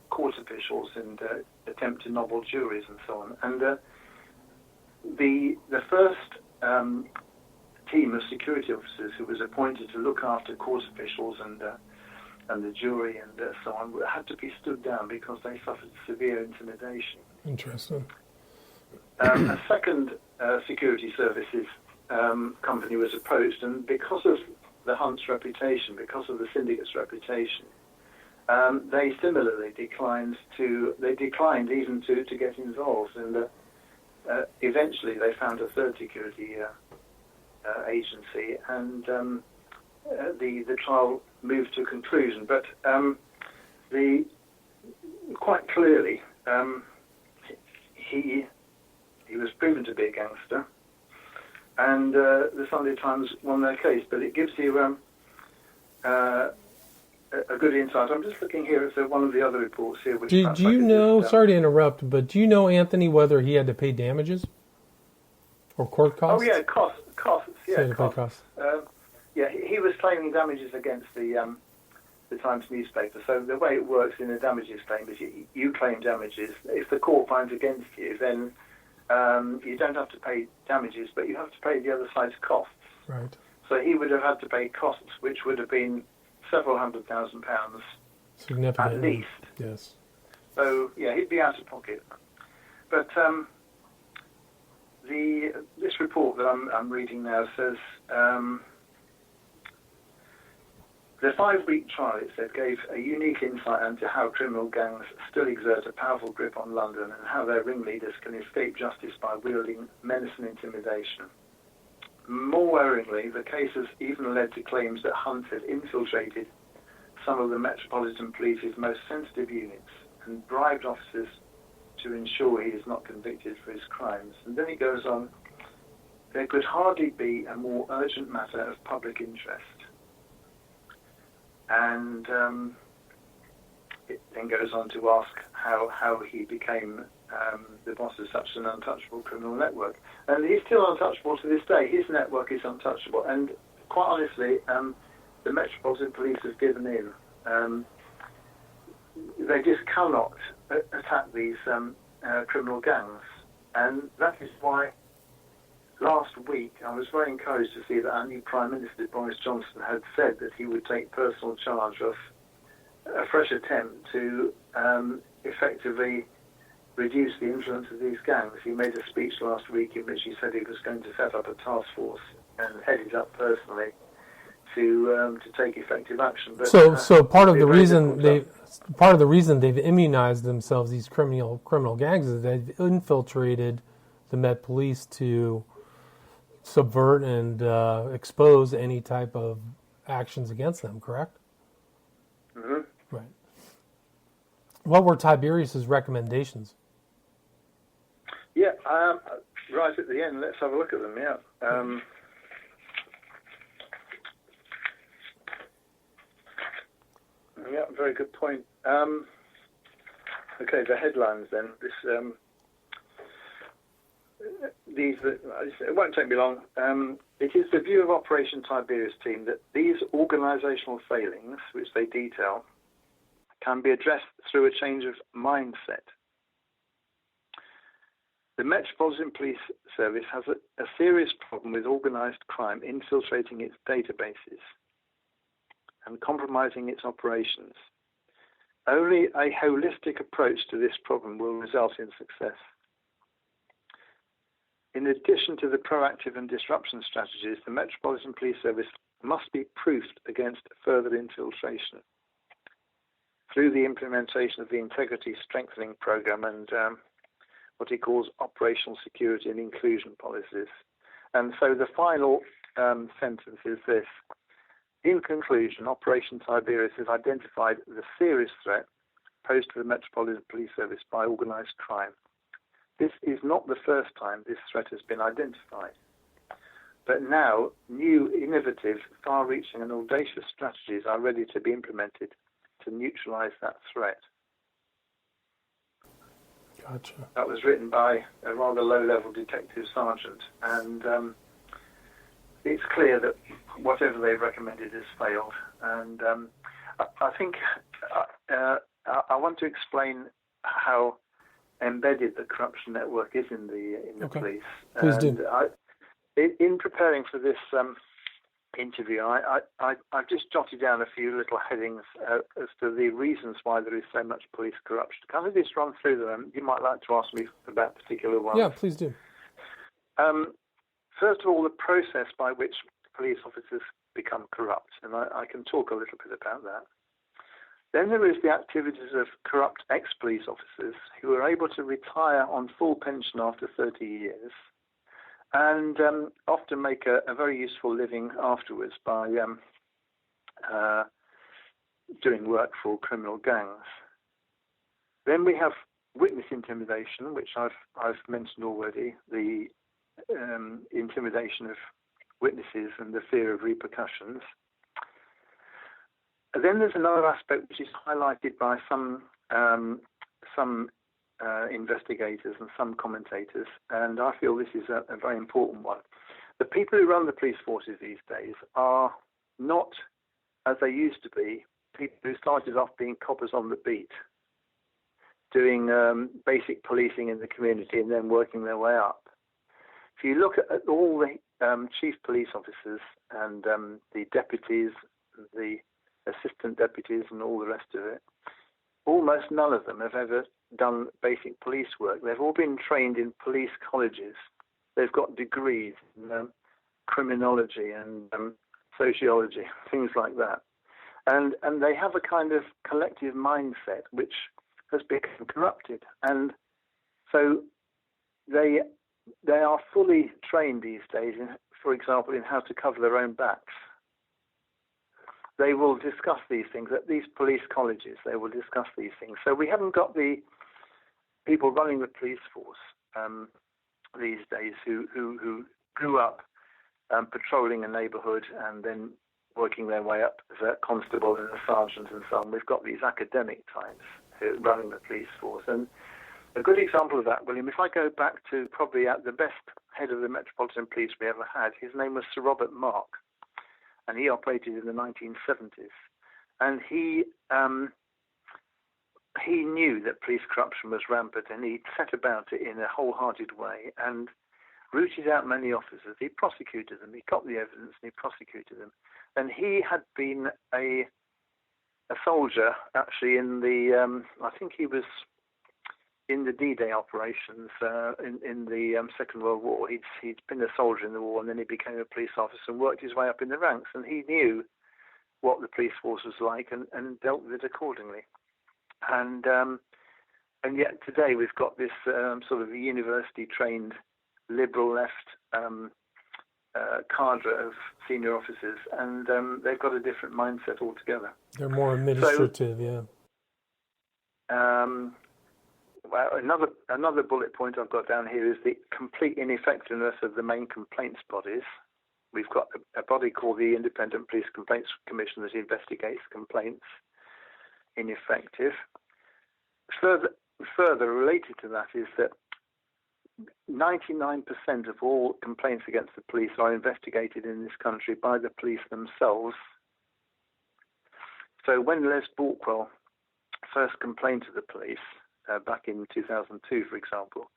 court officials and attempt to nobble juries and so on. And the first team of security officers who was appointed to look after court officials and the jury and so on had to be stood down because they suffered severe intimidation. Interesting. A second security services company was approached, and because of the Hunt's reputation, because of the syndicate's reputation, they similarly declined even to get involved, and eventually they found a third security agency, and the trial moved to a conclusion. But quite clearly, he was proven to be a gangster, and the Sunday Times won their case. But it gives you a good insight. I'm just looking here at one of the other reports here. Which do you know, sorry to interrupt, but do you know, Anthony, whether he had to pay damages or court costs? Oh, yeah, costs. Yeah, costs. He was claiming damages against the Times newspaper. So the way it works in a damages claim is you claim damages. If the court finds against you, then you don't have to pay damages, but you have to pay the other side's costs. Right. So he would have had to pay costs, which would have been several £100,000. Significant. At least. Yes. So, yeah, he'd be out of pocket. But this report that I'm reading now says the 5-week trial, it said, gave a unique insight into how criminal gangs still exert a powerful grip on London and how their ringleaders can escape justice by wielding menace and intimidation. More worryingly, the case has even led to claims that Hunt had infiltrated some of the Metropolitan Police's most sensitive units and bribed officers to ensure he is not convicted for his crimes. And then he goes on, there could hardly be a more urgent matter of public interest. And it then goes on to ask how he became the boss of such an untouchable criminal network. And he's still untouchable to this day. His network is untouchable. And quite honestly, the Metropolitan Police have given in. They just cannot attack these criminal gangs. And that is why last week I was very encouraged to see that our new Prime Minister, Boris Johnson, had said that he would take personal charge of a fresh attempt to effectively reduce the influence of these gangs. He made a speech last week in which he said he was going to set up a task force and head it up personally to take effective action. But, so part of the reason they've immunized themselves, these criminal gangs, is they've infiltrated the Met Police to subvert and expose any type of actions against them. Correct? Mm-hmm. Right. What were Tiberius's recommendations? Yeah, right at the end, let's have a look at them, yeah. Yeah, very good point. Okay, the headlines then. It won't take me long. It is the view of Operation Tiberius team that these organisational failings, which they detail, can be addressed through a change of mindset. The Metropolitan Police Service has a serious problem with organised crime infiltrating its databases and compromising its operations. Only a holistic approach to this problem will result in success. In addition to the proactive and disruption strategies, the Metropolitan Police Service must be proofed against further infiltration through the implementation of the Integrity Strengthening Programme and what he calls operational security and inclusion policies. And so the final sentence is this. In conclusion, Operation Tiberius has identified the serious threat posed to the Metropolitan Police Service by organised crime. This is not the first time this threat has been identified. But now, new, innovative, far-reaching and audacious strategies are ready to be implemented to neutralise that threat. Gotcha. That was written by a rather low-level detective sergeant, and it's clear that whatever they've recommended has failed. And I think I want to explain how embedded the corruption network is in the police. Please do. In preparing for this interview, I've just jotted down a few little headings as to the reasons why there is so much police corruption. Can I just run through them? You might like to ask me about particular ones. Yeah, please do. First of all, the process by which police officers become corrupt, and I can talk a little bit about that. Then there is the activities of corrupt ex-police officers who are able to retire on full pension after 30 years and often make a very useful living afterwards by doing work for criminal gangs. Then we have witness intimidation, which I've mentioned already, the intimidation of witnesses and the fear of repercussions. And then there's another aspect which is highlighted by some investigators and some commentators, and I feel this is a very important one. The people who run the police forces these days are not, as they used to be, people who started off being coppers on the beat, doing basic policing in the community and then working their way up. If you look at all the chief police officers and the deputies, the assistant deputies and all the rest of it, almost none of them have ever done basic police work. They've all been trained in police colleges. They've got degrees in criminology and sociology, things like that. And they have a kind of collective mindset which has become corrupted. And so they are fully trained these days, for example, in how to cover their own backs. They will discuss these things at these police colleges. They will discuss these things. So we haven't got the people running the police force these days who grew up patrolling a neighbourhood and then working their way up as a constable and a sergeant and so on. We've got these academic types who are running the police force. And a good example of that, William, if I go back to probably the best head of the Metropolitan Police we ever had, his name was Sir Robert Mark. And he operated in the 1970s. And he knew that police corruption was rampant, and he set about it in a wholehearted way and rooted out many officers. He prosecuted them. He got the evidence and he prosecuted them. And he had been a soldier, actually, in the, I think he was in the D-Day operations in the Second World War. He'd been a soldier in the war, and then he became a police officer and worked his way up in the ranks. And he knew what the police force was like and dealt with it accordingly. And yet today we've got this sort of university-trained liberal left cadre of senior officers, and they've got a different mindset altogether. They're more administrative, yeah. well, another bullet point I've got down here is the complete ineffectiveness of the main complaints bodies. We've got a body called the Independent Police Complaints Commission that investigates complaints. Ineffective. Further related to that is that 99% of all complaints against the police are investigated in this country by the police themselves. So when Les Borkwell first complained to the police back in 2002, for example,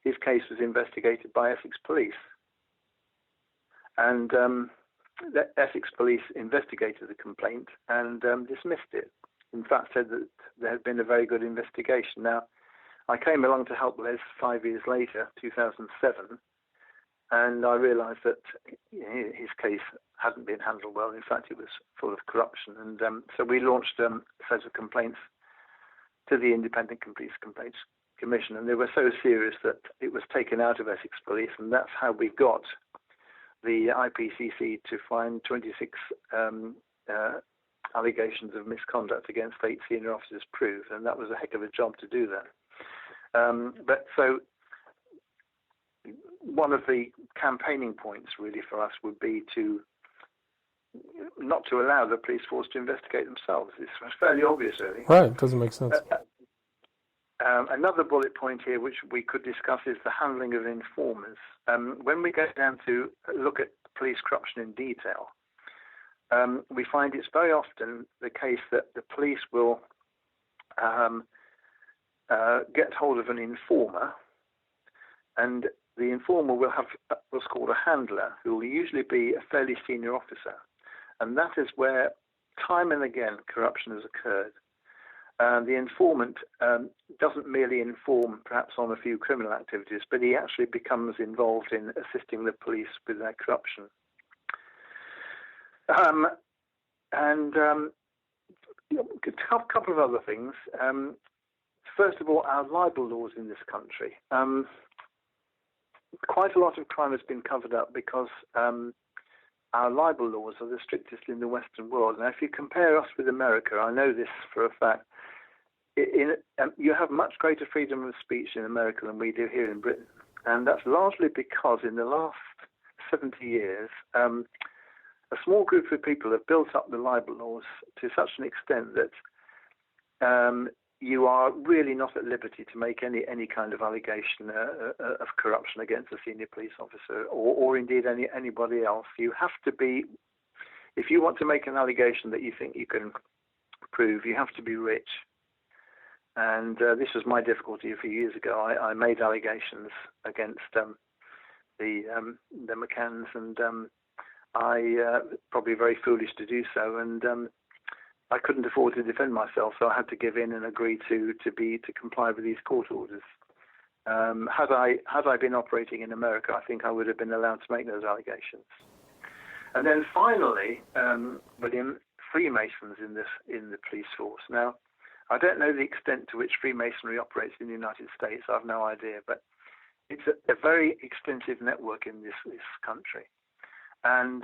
his case was investigated by Essex Police. And the Essex Police investigated the complaint and dismissed it. In fact, said that there had been a very good investigation. Now, I came along to help Les 5 years later, 2007, and I realised that his case hadn't been handled well. In fact, it was full of corruption. And so we launched a set of complaints to the Independent Police Complaints Commission, and they were so serious that it was taken out of Essex Police, and that's how we got the IPCC to find 26 allegations of misconduct against 8 senior officers proved, and that was a heck of a job to do that. But so one of the campaigning points really for us would be to not to allow the police force to investigate themselves. It's fairly obvious, really. Right, doesn't make sense. Another bullet point here, which we could discuss, is the handling of informers. When we go down to look at police corruption in detail, we find it's very often the case that the police will get hold of an informer, and the informer will have what's called a handler, who will usually be a fairly senior officer. And that is where time and again corruption has occurred. The informant doesn't merely inform perhaps on a few criminal activities, but he actually becomes involved in assisting the police with their corruption. A couple of other things. First of all, our libel laws in this country. Quite a lot of crime has been covered up because our libel laws are the strictest in the Western world. Now, if you compare us with America, I know this for a fact, you have much greater freedom of speech in America than we do here in Britain. And that's largely because in the last 70 years, a small group of people have built up the libel laws to such an extent that you are really not at liberty to make any kind of allegation of corruption against a senior police officer or indeed anybody else. You have to be, if you want to make an allegation that you think you can prove, you have to be rich. And this was my difficulty a few years ago. I made allegations against the McCanns, and I probably very foolish to do so, and I couldn't afford to defend myself, so I had to give in and agree to comply with these court orders. Had I been operating in America, I think I would have been allowed to make those allegations. And then finally, William, Freemasons in the police force. Now, I don't know the extent to which Freemasonry operates in the United States. I've no idea, but it's a very extensive network in this country, and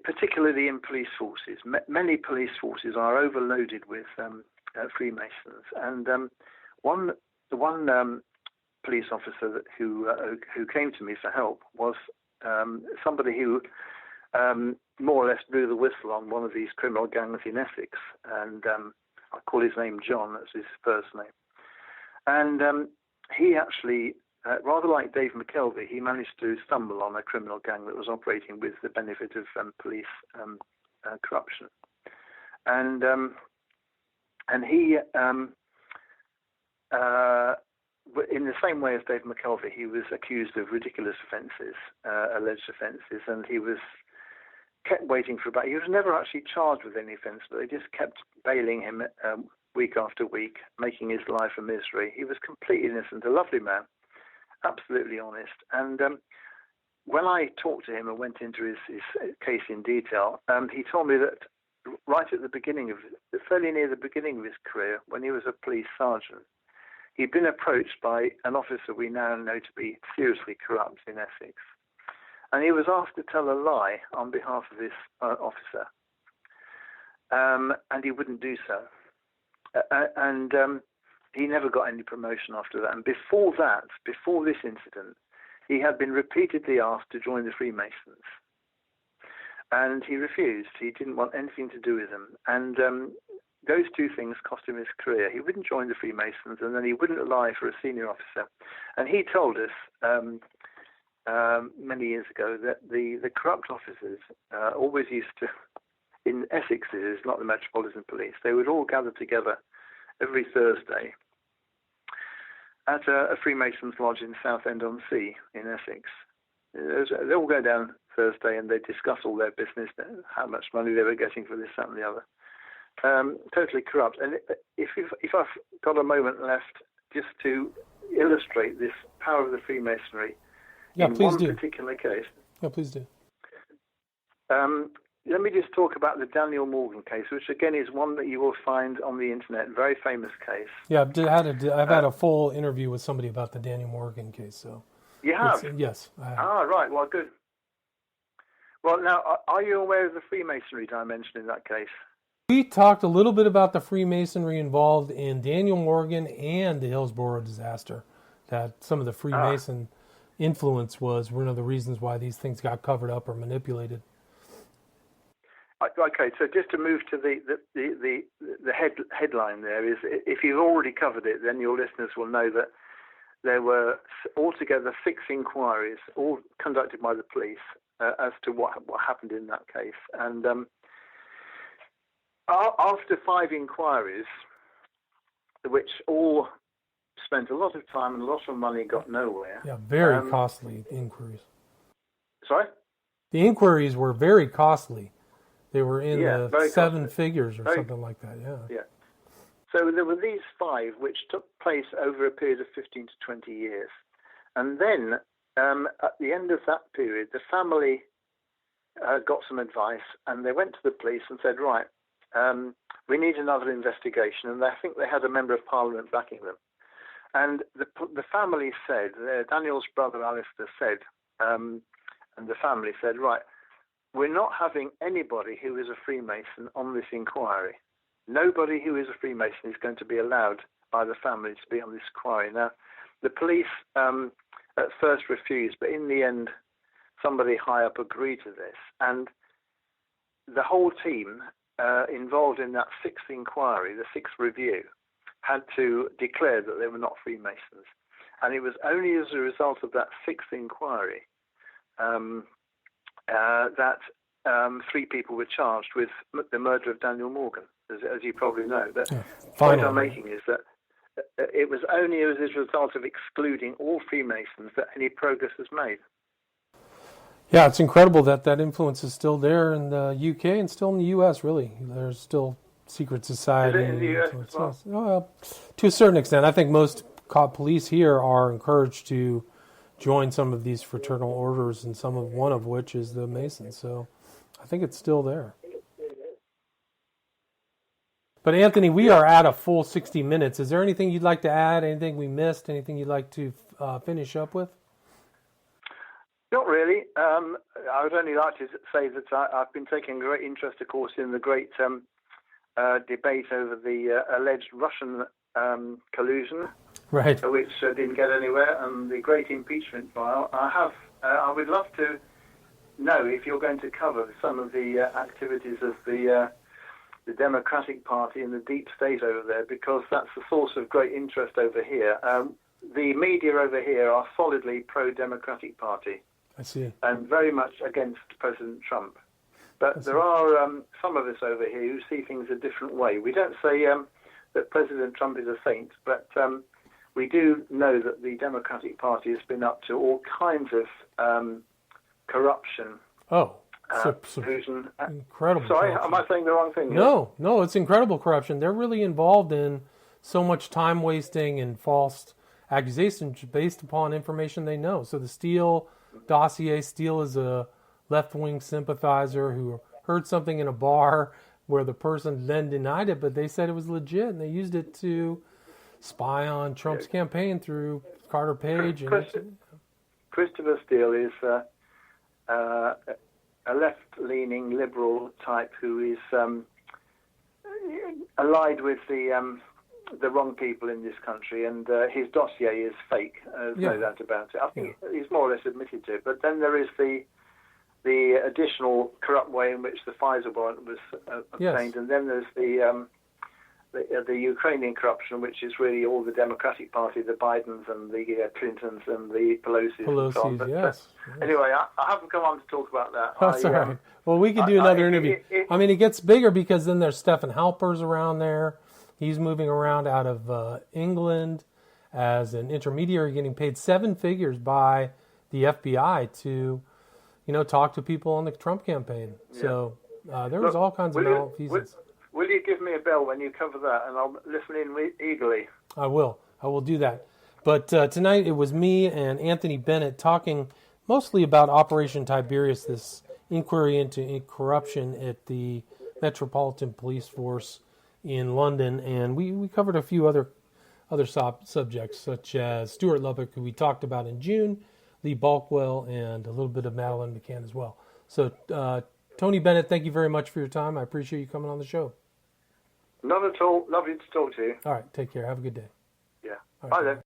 particularly in police forces. Many police forces are overloaded with Freemasons, and one police officer who came to me for help was somebody who more or less blew the whistle on one of these criminal gangs in Essex, and I call his name John, that's his first name. And he actually, rather like Dave McKelvey, he managed to stumble on a criminal gang that was operating with the benefit of police corruption. And he, in the same way as Dave McKelvey, he was accused of ridiculous offences, alleged offences, and he was kept waiting for he was never actually charged with any offence, but they just kept bailing him week after week, making his life a misery. He was completely innocent, a lovely man, absolutely honest. And when I talked to him and went into his case in detail, he told me that right at the beginning fairly near the beginning of his career, when he was a police sergeant, he'd been approached by an officer we now know to be seriously corrupt in Essex. And he was asked to tell a lie on behalf of this officer. And he wouldn't do so. and he never got any promotion after that. And before this incident, he had been repeatedly asked to join the Freemasons. And he refused. He didn't want anything to do with them. And those two things cost him his career. He wouldn't join the Freemasons, and then he wouldn't lie for a senior officer. And he told us many years ago that the corrupt officers always used to, in Essex it is, not the Metropolitan Police, they would all gather together every Thursday at a Freemasons lodge in Southend-on-Sea in Essex. They all go down Thursday and they discuss all their business, how much money they were getting for this, that and the other. Totally corrupt. And if I've got a moment left just to illustrate this power of the Freemasonry in one particular case. Yeah, please do. Let me just talk about the Daniel Morgan case, which again is one that you will find on the internet, very famous case. Yeah, I've had a full interview with somebody about the Daniel Morgan case. So you have? Yes. I have. Ah, right. Well, good. Well, now, are you aware of the Freemasonry dimension in that case? We talked a little bit about the Freemasonry involved in Daniel Morgan and the Hillsborough disaster. That some of the Freemason influence was one of the reasons why these things got covered up or manipulated. Okay, so just to move to the headline there is, if you've already covered it, then your listeners will know that there were altogether 6 inquiries, all conducted by the police, as to what happened in that case. And after 5 inquiries, which all spent a lot of time and a lot of money, got nowhere. Yeah, very costly inquiries. Sorry? The inquiries were very costly. They were in the 7 figures or something like that, Yeah. So there were these 5 which took place over a period of 15 to 20 years. And then at the end of that period, the family got some advice and they went to the police and said, right, we need another investigation. And I think they had a member of Parliament backing them. And the family said, Daniel's brother Alistair said, and the family said, right, we're not having anybody who is a Freemason on this inquiry. Nobody who is a Freemason is going to be allowed by the family to be on this inquiry. Now, the police at first refused, but in the end, somebody high up agreed to this. And the whole team involved in that 6th inquiry, the 6th review, had to declare that they were not Freemasons. And it was only as a result of that 6th inquiry that 3 people were charged with the murder of Daniel Morgan, as you probably know. But the point I'm making is that it was only as a result of excluding all Freemasons that any progress was made. Yeah, it's incredible that influence is still there in the UK and still in the US, really. There's still secret society. Is it in the US as well? Well, to a certain extent. I think most police here are encouraged to join some of these fraternal orders, and one of which is the Masons. So I think it's still there. But Anthony, we are at a full 60 minutes. Is there anything you'd like to add? Anything we missed? Anything you'd like to finish up with? Not really. I would only like to say that I've been taking great interest, of course, in the great debate over the alleged Russian collusion, right, which didn't get anywhere, and the great impeachment trial. I would love to know if you're going to cover some of the activities of the Democratic Party and the deep state over there, because that's a source of great interest over here. The media over here are solidly pro-Democratic Party. I see. And very much against President Trump. But there are some of us over here who see things a different way. We don't say that President Trump is a saint, but we do know that the Democratic Party has been up to all kinds of corruption. Incredible. Sorry, corruption. am I saying the wrong thing? No, it's incredible corruption. They're really involved in so much time wasting and false accusations based upon information they know. So the Steele dossier, Steele is a left-wing sympathizer who heard something in a bar where the person then denied it, but they said it was legit, and they used it to spy on Trump's campaign through Carter Page. Christopher Steele is a left-leaning liberal type who is allied with the wrong people in this country, and his dossier is fake. There's no doubt about it. I think he's more or less admitted to it. But then there is the additional corrupt way in which the Pfizer warrant was obtained, and then there's the Ukrainian corruption, which is really all the Democratic Party, the Bidens and the Clintons and the Pelosi's and so on. But, anyway, I haven't come on to talk about that. That's all right. Well, we could do another interview. It gets bigger because then there's Stephen Halper's around there. He's moving around out of England as an intermediary, getting paid 7 figures by the FBI to, talk to people on the Trump campaign. Yeah. So there was all kinds of malfeasance. Will you give me a bell when you cover that, and I'll listen in eagerly? I will. I will do that. But tonight it was me and Anthony Bennett talking mostly about Operation Tiberius, this inquiry into corruption at the Metropolitan Police Force in London, and we covered a few other subjects, such as Stuart Lubock, who we talked about in June, Lee Balkwell, and a little bit of Madeleine McCann as well. So, Tony Bennett, thank you very much for your time. I appreciate you coming on the show. Not at all. Lovely to talk to you. All right. Take care. Have a good day. Yeah. Right, bye then.